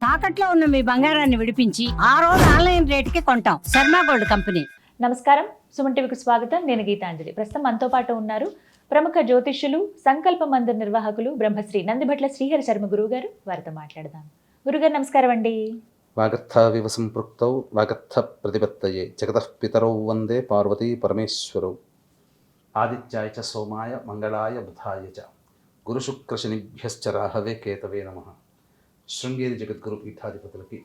తాకట్లో ఉన్న మీ బంగారాన్ని విడిపించి ఆ రోజు ఆన్లైన్ రేటుకి కొంటాం. Sharma gold company. నమస్కారం, సుమన్ టీవీకి స్వాగతం. నేను గీతాంజలి. ప్రస్తుతం మనతో పాటు ఉన్నారు ప్రముఖ జ్యోతిష్యులు, సంకల్ప మందిర్ నిర్వాహకులు బ్రహ్మశ్రీ నందిభట్ల శ్రీహరి శర్మ గురువు గారు. వారితో మాట్లాడదాం. గురుగారు నమస్కారం అండి. వాగర్థావివ సంపృక్తౌ వాగర్థ ప్రతిపత్తయే జగతః పితరౌ వందే పార్వతీ పరమేశ్వరౌ. ఆదిత్యాయ చ సోమాయ మంగళాయ బుధాయ చ గురుశుక్రశనిభ్యశ్చ రాహవే కేతవే నమః. శృంగేరి జగద్గురు పీఠాధిపతులకి,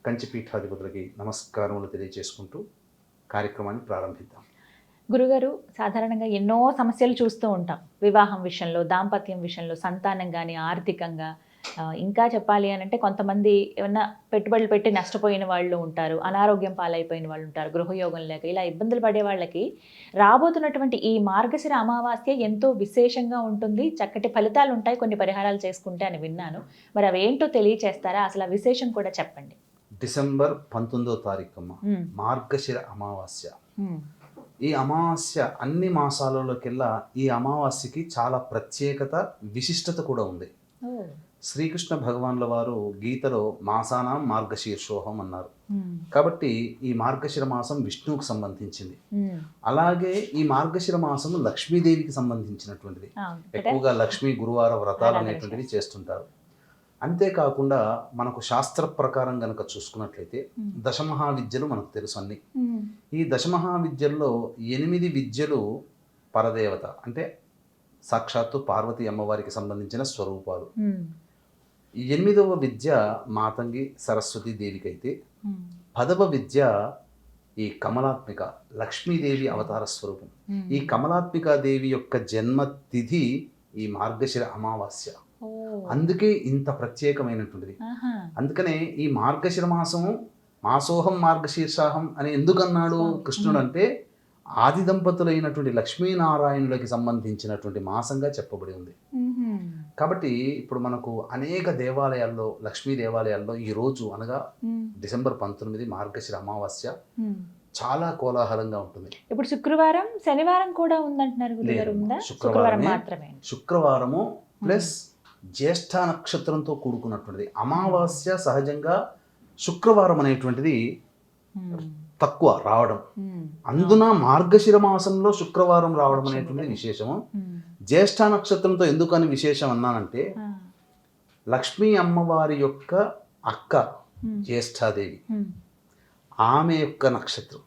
కంచి పీఠాధిపతులకి నమస్కారములు తెలియజేసుకుంటూ కార్యక్రమాన్ని ప్రారంభిద్దాం. గురుగారు, సాధారణంగా ఎన్నో సమస్యలు చూస్తూ ఉంటాం. వివాహం విషయంలో, దాంపత్యం విషయంలో, సంతానం కానీ, ఆర్థికంగా, ఇంకా చెప్పాలి అని అంటే కొంతమంది ఏమన్నా పెట్టుబడులు పెట్టి నష్టపోయిన వాళ్ళు ఉంటారు, అనారోగ్యం పాలైపోయిన వాళ్ళు ఉంటారు, గృహయోగం లేక ఇలా ఇబ్బందులు పడే వాళ్ళకి రాబోతున్నటువంటి ఈ మార్గశిర అమావాస్య ఎంతో విశేషంగా ఉంటుంది, చక్కటి ఫలితాలు ఉంటాయి కొన్ని పరిహారాలు చేసుకుంటే అని విన్నాను. మరి అవి ఏంటో తెలియచేస్తారా? అసలు ఆ విశేషం కూడా చెప్పండి. డిసెంబర్ 19వ తారీఖు మార్గశిర అమావాస్య. ఈ అమావాస్య అన్ని మాసాలలోకెల్లా ఈ అమావాస్యకి చాలా ప్రత్యేకత, విశిష్టత కూడా ఉంది. శ్రీకృష్ణ భగవాన్ల వారు గీతలో మాసానాం మార్గశీర్షోహం అన్నారు. కాబట్టి ఈ మార్గశిర మాసం విష్ణువుకు సంబంధించింది. అలాగే ఈ మార్గశిర మాసం లక్ష్మీదేవికి సంబంధించినటువంటిది. ఎక్కువగా లక్ష్మీ గురువార వ్రతాలు అనేటువంటివి చేస్తుంటారు. అంతేకాకుండా మనకు శాస్త్ర ప్రకారం గనక చూసుకున్నట్లయితే దశమహావిద్యలు మనకు తెలుసు అన్ని. ఈ దశమహావిద్యల్లో 8 విద్యలు పరదేవత అంటే సాక్షాత్తు పార్వతీ అమ్మవారికి సంబంధించిన స్వరూపాలు. 8వ విద్య మాతంగి సరస్వతీ దేవికి అయితే 10వ విద్య ఈ కమలాత్మిక లక్ష్మీదేవి అవతార స్వరూపం. ఈ కమలాత్మికా దేవి యొక్క జన్మతిథి ఈ మార్గశిర అమావాస్య. అందుకే ఇంత ప్రత్యేకమైనటువంటిది. అందుకనే ఈ మార్గశిర మాసము మాసోహం మార్గశీర్షాహం అని ఎందుకన్నాడు కృష్ణుడు అంటే ఆది దంపతులైనటువంటి లక్ష్మీనారాయణులకి సంబంధించినటువంటి మాసంగా చెప్పబడి ఉంది. కాబట్టి ఇప్పుడు మనకు అనేక దేవాలయాల్లో, లక్ష్మీ దేవాలయాల్లో ఈ రోజు అనగా డిసెంబర్ 19 మార్గశిర అమావాస్య చాలా కోలాహలంగా ఉంటుంది. ఇప్పుడు శుక్రవారం, శనివారం కూడా ఉందంటున్నారు. శుక్రవారము ప్లస్ జ్యేష్ఠ నక్షత్రంతో కూడుకున్నటువంటిది. అమావాస్య సహజంగా శుక్రవారం అనేటువంటిది తక్కువ రావడం, అందున మార్గశిర మాసంలో శుక్రవారం రావడం అనేటువంటిది విశేషము. జ్యేష్ఠ నక్షత్రంతో ఎందుకని విశేషం అన్నానంటే లక్ష్మీ అమ్మవారి యొక్క అక్క జ్యేష్ఠాదేవి, ఆమె యొక్క నక్షత్రం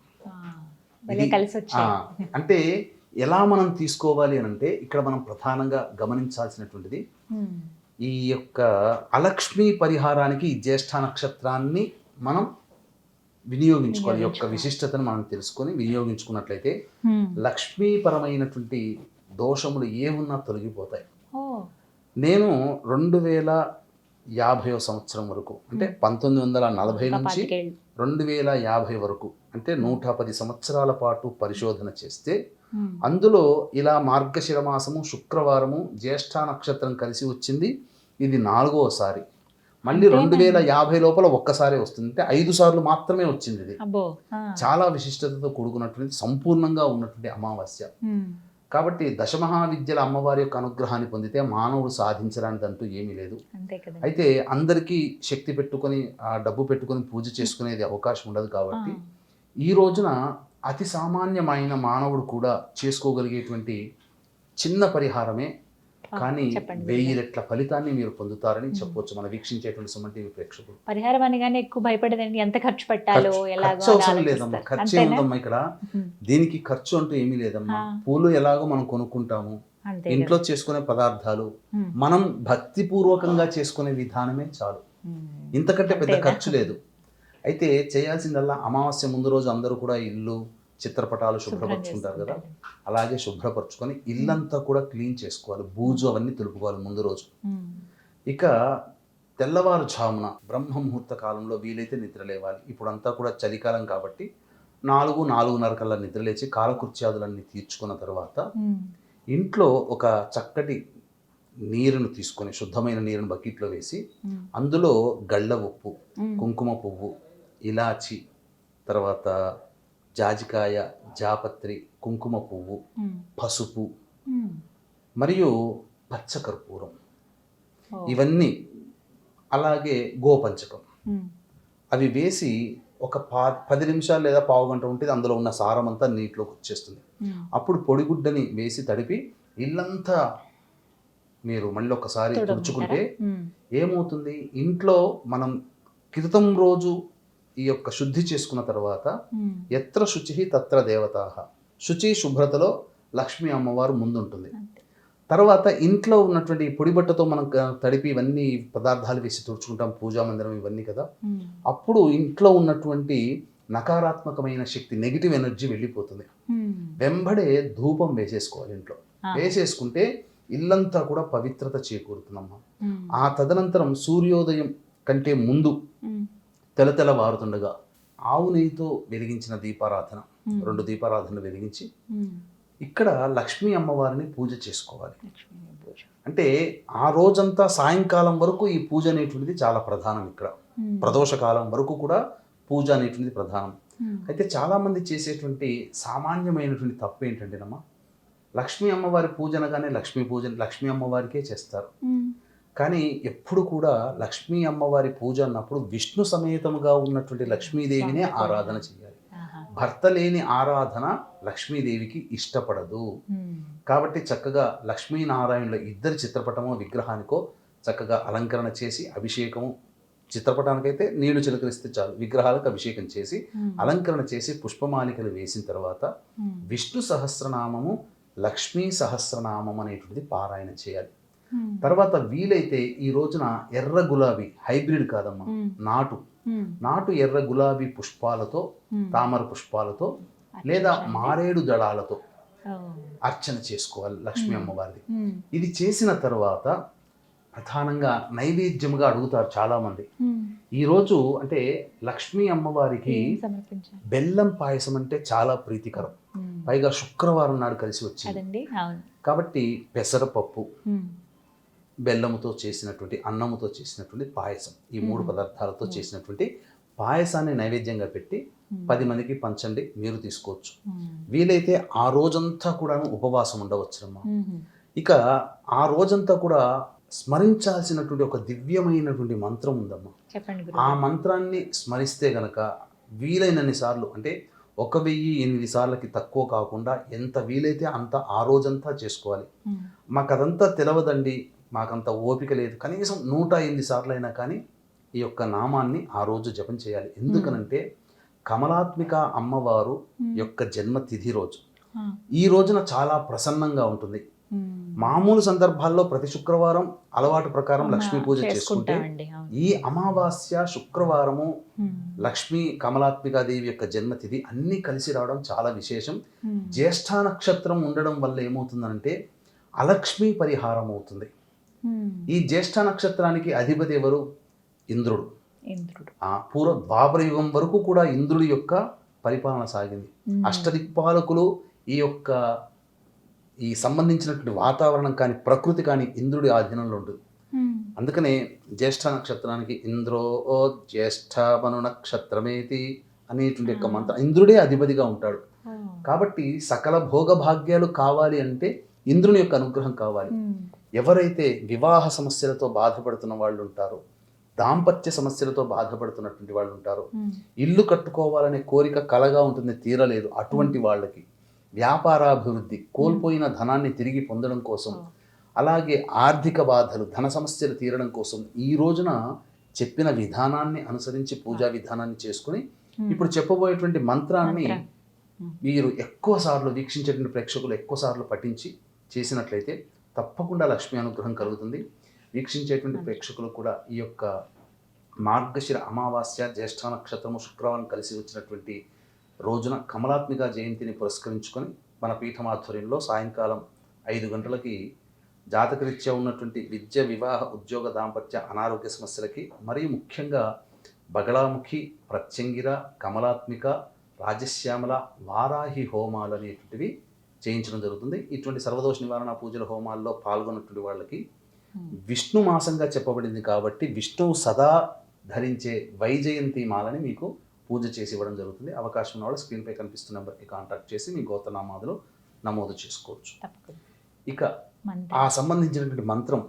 అంటే ఎలా మనం తీసుకోవాలి అని అంటే ఇక్కడ మనం ప్రధానంగా గమనించాల్సినటువంటిది ఈ యొక్క అలక్ష్మీ పరిహారానికి ఈ జ్యేష్ఠ నక్షత్రాన్ని మనం వినియోగించుకోవాలి. ఈ యొక్క విశిష్టతను మనం తెలుసుకొని వినియోగించుకున్నట్లయితే లక్ష్మీపరమైనటువంటి దోషములు ఏమున్నా తొలగిపోతాయి. నేను 2050 సంవత్సరం వరకు అంటే 1940 నుంచి 2050 వరకు అంటే 110 సంవత్సరాల పాటు పరిశోధన చేస్తే అందులో ఇలా మార్గశిర మాసము శుక్రవారము జ్యేష్ఠ నక్షత్రం కలిసి వచ్చింది. ఇది 4వసారి. మళ్ళీ 2050 లోపల ఒక్కసారి వస్తుంది. అంటే 5 సార్లు మాత్రమే వచ్చింది. ఇది చాలా విశిష్టతతో కూడుకున్నటువంటి సంపూర్ణంగా ఉన్నటువంటి అమావాస్య. కాబట్టి దశమహావిద్యల అమ్మవారి యొక్క అనుగ్రహాన్ని పొందితే మానవుడు సాధించడానికి అంటూ ఏమీ లేదు. అయితే అందరికీ శక్తి పెట్టుకొని ఆ డబ్బు పెట్టుకొని పూజ చేసుకునేది అవకాశం ఉండదు. కాబట్టి ఈ రోజున అతి సామాన్యమైన మానవుడు కూడా చేసుకోగలిగేటువంటి చిన్న పరిహారమే, కానీ 1000 రెట్ల ఫలితాన్ని మీరు పొందుతారని చెప్పవచ్చు మన వీక్షించేటువంటి సుమన్ టీవీ ప్రేక్షకులు. పరిహారం అనగానే ఎక్కువ భయపడేదండి, ఎంత ఖర్చు పెట్టాలో ఖర్చు అవసరం లేదమ్మా. ఖర్చు ఏముందమ్మా ఇక్కడ, దీనికి ఖర్చు అంటూ ఏమీ లేదమ్మా. పూలు ఎలాగో మనం కొనుక్కుంటాము, ఇంట్లో చేసుకునే పదార్థాలు మనం భక్తిపూర్వకంగా చేసుకునే విధానమే చాలు. ఇంతకంటే పెద్ద ఖర్చు లేదు. అయితే చేయాల్సిందల్లా అమావాస్య ముందు రోజు అందరూ కూడా ఇల్లు చిత్రపటాలు శుభ్రపరచుకుంటారు కదా, అలాగే శుభ్రపరచుకొని ఇల్లంతా కూడా క్లీన్ చేసుకోవాలి, బూజు అవన్నీ తులుపుకోవాలి ముందు రోజు. ఇక తెల్లవారుజామున బ్రహ్మ ముహూర్త కాలంలో వీలైతే నిద్ర లేవాలి. ఇప్పుడంతా కూడా చలికాలం కాబట్టి 4-4:30 కల్లా నిద్రలేచి కాలకృత్యాదులన్నీ తీర్చుకున్న తర్వాత ఇంట్లో ఒక చక్కటి నీరును తీసుకొని, శుద్ధమైన నీరును బకెట్లో వేసి అందులో గళ్ళ ఉప్పు, కుంకుమ పువ్వు, ఇలాచి, తర్వాత జాజికాయ, జాపత్రి, కుంకుమ పువ్వు, పసుపు మరియు పచ్చకర్పూరం, ఇవన్నీ అలాగే గోపంచకం అవి వేసి ఒక 10 నిమిషాలు లేదా పావు గంట ఉంటుంది, అందులో ఉన్న సారం అంతా నీటిలోకి వచ్చేస్తుంది. అప్పుడు పొడిగుడ్డని వేసి తడిపి ఇల్లంతా మీరు మళ్ళీ ఒకసారి తుడుచుకుంటే ఏమవుతుంది, ఇంట్లో మనం క్రితం రోజు ఈ యొక్క శుద్ధి చేసుకున్న తర్వాత ఎత్ర శుచి తత్ర దేవతాః, శుచి శుభ్రతలో లక్ష్మీ అమ్మవారు ముందుంటుంది. తర్వాత ఇంట్లో ఉన్నటువంటి ఈ పొడి బట్టతో మనం తడిపి ఇవన్నీ పదార్థాలు వేసి తుడుచుకుంటాం, పూజా మందిరం ఇవన్నీ కదా. అప్పుడు ఇంట్లో ఉన్నటువంటి నకారాత్మకమైన శక్తి, నెగిటివ్ ఎనర్జీ వెళ్ళిపోతుంది. వెంబడే ధూపం వేసేసుకోవాలి ఇంట్లో. వేసేసుకుంటే ఇల్లంతా కూడా పవిత్రత చేకూరుతుందమ్మా. ఆ తదనంతరం సూర్యోదయం కంటే ముందు తెలతెలవారుతుండగా ఆవు నెయ్యితో వెలిగించిన దీపారాధన, 2 దీపారాధనలు వెలిగించి ఇక్కడ లక్ష్మీ అమ్మవారిని పూజ చేసుకోవాలి. అంటే ఆ రోజంతా సాయంకాలం వరకు ఈ పూజ అనేటువంటిది చాలా ప్రధానం. ఇక్కడ ప్రదోష కాలం వరకు కూడా పూజ అనేటువంటిది ప్రధానం. అయితే చాలా మంది చేసేటువంటి సామాన్యమైనటువంటి తప్పు ఏంటంటేనమ్మా, లక్ష్మీ అమ్మవారి పూజ అనగానే లక్ష్మీ అమ్మవారికే చేస్తారు. కానీ ఎప్పుడు కూడా లక్ష్మీ అమ్మవారి పూజ అన్నప్పుడు విష్ణు సమేతముగా ఉన్నటువంటి లక్ష్మీదేవినే ఆరాధన చేయాలి. భర్త లేని ఆరాధన లక్ష్మీదేవికి ఇష్టపడదు. కాబట్టి చక్కగా లక్ష్మీనారాయణుల ఇద్దరి చిత్రపటమో విగ్రహానికో చక్కగా అలంకరణ చేసి అభిషేకము, చిత్రపటానికైతే నీళ్లు చిలకరిస్తే చాలు, విగ్రహాలకు అభిషేకం చేసి అలంకరణ చేసి పుష్పమాలికలు వేసిన తర్వాత విష్ణు సహస్రనామము, లక్ష్మీ సహస్రనామం అనేటువంటిది పారాయణ చేయాలి. తర్వాత వీలైతే ఈ రోజున ఎర్ర గులాబీ, హైబ్రిడ్ కాదమ్మా, నాటు ఎర్ర గులాబీ పుష్పాలతో, తామర పుష్పాలతో లేదా మారేడు దళాలతో అర్చన చేసుకోవాలి లక్ష్మీ అమ్మవారిది. ఇది చేసిన తర్వాత ప్రధానంగా నైవేద్యముగా అడుగుతారు చాలా మంది. ఈరోజు అంటే లక్ష్మీ అమ్మవారికి బెల్లం పాయసం అంటే చాలా ప్రీతికరం. పైగా శుక్రవారం నాడు కలిసి వచ్చింది కాబట్టి పెసరపప్పు, బెల్లముతో చేసినటువంటి, అన్నముతో చేసినటువంటి పాయసం, ఈ 3 పదార్థాలతో చేసినటువంటి పాయసాన్ని నైవేద్యంగా పెట్టి 10 మందికి పంచండి, మీరు తీసుకోవచ్చు. వీలైతే ఆ రోజంతా కూడా ఉపవాసం ఉండవచ్చునమ్మా. ఇక ఆ రోజంతా కూడా స్మరించాల్సినటువంటి ఒక దివ్యమైనటువంటి మంత్రం ఉందమ్మా. ఆ మంత్రాన్ని స్మరిస్తే గనక వీలైనన్ని సార్లు, అంటే 1008 సార్లకి తక్కువ కాకుండా ఎంత వీలైతే అంత ఆ రోజంతా చేసుకోవాలి. మాకు అదంతా తెలవదండి, మాకంత ఓపిక లేదు, కనీసం 108 సార్లు అయినా కానీ ఈ యొక్క నామాన్ని ఆ రోజు జపం చేయాలి. ఎందుకనంటే కమలాత్మిక అమ్మవారు యొక్క జన్మతిథి రోజు. ఈ రోజున చాలా ప్రసన్నంగా ఉంటుంది. మామూలు సందర్భాల్లో ప్రతి శుక్రవారం అలవాటు ప్రకారం లక్ష్మీ పూజ చేసుకుంటే, ఈ అమావాస్య శుక్రవారము లక్ష్మీ కమలాత్మికాదేవి యొక్క జన్మతిథి అన్నీ కలిసి రావడం చాలా విశేషం. జ్యేష్ఠ నక్షత్రం ఉండడం వల్ల ఏమవుతుందంటే అలక్ష్మీ పరిహారం అవుతుంది. ఈ జ్యేష్ఠ నక్షత్రానికి అధిపతి ఎవరు? ఇంద్రుడు. పూర్వ ద్వాపర యుగం వరకు కూడా ఇంద్రుడి యొక్క పరిపాలన సాగింది. అష్టదిక్పాలకులు ఈ సంబంధించినటువంటి వాతావరణం కానీ ప్రకృతి కానీ ఇంద్రుడి ఆధీనంలో ఉంటుంది. అందుకనే జ్యేష్ఠ నక్షత్రానికి ఇంద్రో జ్యేష్ఠమను నక్షత్రమేతి అనేటువంటి యొక్క మంత్రం, ఇంద్రుడే అధిపతిగా ఉంటాడు. కాబట్టి సకల భోగభాగ్యాలు కావాలి అంటే ఇంద్రుని యొక్క అనుగ్రహం కావాలి. ఎవరైతే వివాహ సమస్యలతో బాధపడుతున్న వాళ్ళు ఉంటారో, దాంపత్య సమస్యలతో బాధపడుతున్నటువంటి వాళ్ళు ఉంటారో, ఇల్లు కట్టుకోవాలనే కోరిక కలగా ఉంటుంది, తీరలేదు, అటువంటి వాళ్ళకి వ్యాపారాభివృద్ధి, కోల్పోయిన ధనాన్ని తిరిగి పొందడం కోసం, అలాగే ఆర్థిక బాధలు, ధన సమస్యలు తీరడం కోసం ఈ రోజున చెప్పిన విధానాన్ని అనుసరించి పూజా విధానాన్ని చేసుకుని ఇప్పుడు చెప్పబోయేటువంటి మంత్రాన్ని మీరు ఎక్కువ సార్లు వీక్షించేటువంటి ప్రేక్షకులు ఎక్కువ సార్లు పఠించి చేసినట్లయితే తప్పకుండా లక్ష్మీ అనుగ్రహం కలుగుతుంది. వీక్షించేటువంటి ప్రేక్షకులు కూడా ఈ యొక్క మార్గశిర అమావాస్య జ్యేష్ఠ నక్షత్రము శుక్రవారం కలిసి వచ్చినటువంటి రోజున కమలాత్మిక జయంతిని పురస్కరించుకొని మన పీఠమాధ్వర్యంలో సాయంకాలం 5 గంటలకి జాతకరీత్యా ఉన్నటువంటి విద్య, వివాహ, ఉద్యోగ, దాంపత్య, అనారోగ్య సమస్యలకి, మరియు ముఖ్యంగా బగళాముఖి, ప్రత్యంగిర, కమలాత్మిక, రాజశ్యామల, వారాహి హోమాలు అనేటువంటివి చేయించడం జరుగుతుంది. ఇటువంటి సర్వదోష నివారణ పూజల హోమాల్లో పాల్గొన్నటువంటి వాళ్ళకి విష్ణు మాసంగా చెప్పబడింది కాబట్టి విష్ణువు సదా ధరించే వైజయంతి మాలని మీకు పూజ చేసి ఇవ్వడం జరుగుతుంది. అవకాశం ఉన్న వాళ్ళు స్క్రీన్పై కనిపిస్తున్న నెంబర్కి కాంటాక్ట్ చేసి మీ గోత్రనామాదులు నమోదు చేసుకోవచ్చు. ఇక ఆ సంబంధించినటువంటి మంత్రం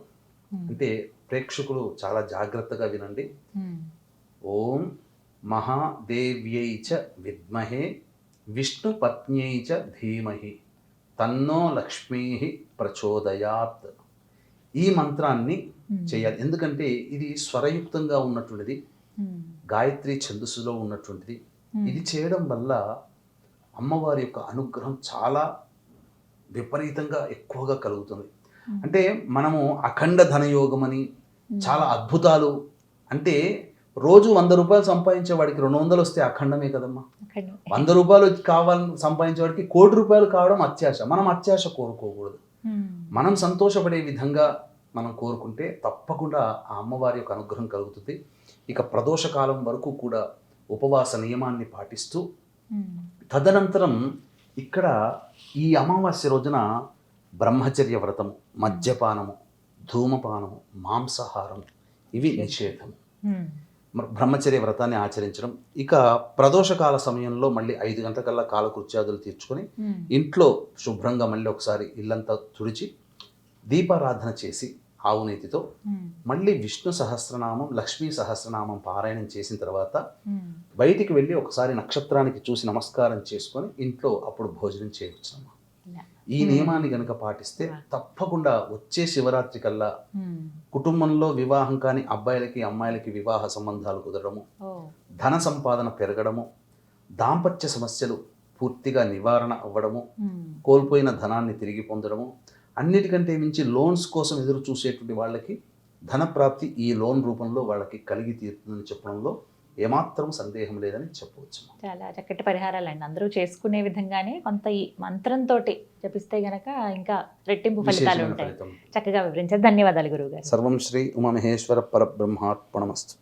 అంటే ప్రేక్షకులు చాలా జాగ్రత్తగా వినండి. ఓం మహాదేవ్యై చ విద్మహే విష్ణుపత్న్యై చ ధీమహి తన్నో లక్ష్మీ ప్రచోదయాత్. ఈ మంత్రాన్ని చేయాలి. ఎందుకంటే ఇది స్వరయుక్తంగా ఉన్నటువంటిది, గాయత్రి ఛందస్సులో ఉన్నటువంటిది. ఇది చేయడం వల్ల అమ్మవారి యొక్క అనుగ్రహం చాలా విపరీతంగా ఎక్కువగా కలుగుతుంది. అంటే మనము అఖండ ధనయోగం అని, చాలా అద్భుతాలు అంటే రోజు 100 రూపాయలు సంపాదించే వాడికి 200 వస్తే అఖండమే కదమ్మా. 100 రూపాయలు కావాలని సంపాదించే వాడికి 1 కోటి రూపాయలు కావడం అత్యాశ. మనం అత్యాశ కోరుకోకూడదు. మనం సంతోషపడే విధంగా మనం కోరుకుంటే తప్పకుండా ఆ అమ్మవారి యొక్క అనుగ్రహం కలుగుతుంది. ఇక ప్రదోష కాలం వరకు కూడా ఉపవాస నియమాన్ని పాటిస్తూ, తదనంతరం ఇక్కడ ఈ అమావాస్య రోజున బ్రహ్మచర్య వ్రతము, మద్యపానము, ధూమపానము, మాంసాహారం ఇవి నిషేధం. బ్రహ్మచర్య వ్రతాన్ని ఆచరించడం. ఇక ప్రదోషకాల సమయంలో మళ్ళీ 5 గంటలకల్లా కాలకృత్యాదులు తీర్చుకొని ఇంట్లో శుభ్రంగా మళ్ళీ ఒకసారి ఇల్లంతా తుడిచి దీపారాధన చేసి ఆవు నేతితో మళ్ళీ విష్ణు సహస్రనామం, లక్ష్మీ సహస్రనామం పారాయణం చేసిన తర్వాత బయటికి వెళ్ళి ఒకసారి నక్షత్రానికి చూసి నమస్కారం చేసుకొని ఇంట్లో అప్పుడు భోజనం చేయవచ్చునమ్మా. ఈ నియమాన్ని గనక పాటిస్తే తప్పకుండా వచ్చే శివరాత్రి కల్లా కుటుంబంలో వివాహం కాని అబ్బాయిలకి అమ్మాయిలకి వివాహ సంబంధాలు కుదరడము, ధన సంపాదన పెరగడము, దాంపత్య సమస్యలు పూర్తిగా నివారణ అవ్వడము, కోల్పోయిన ధనాన్ని తిరిగి పొందడము, అన్నిటికంటే మించి లోన్స్ కోసం ఎదురు చూసేటువంటి వాళ్ళకి ధనప్రాప్తి ఈ లోన్ రూపంలో వాళ్ళకి కలిగి తీరుతుందని చెప్పడంలో ఏమాత్రం సందేహం లేదని చెప్పవచ్చు. చాలా చక్కటి పరిహారాలండి. అందరూ చేసుకునే విధంగానే కొంత ఈ మంత్రంతో జపిస్తే గనక ఇంకా రెట్టింపు ఫలితాలు ఉంటాయి. చక్కగా వివరించారు. ధన్యవాదాలు గురువు గారు. సర్వం శ్రీ ఉమామహేశ్వర పరబ్రహ్మార్పణమస్తు.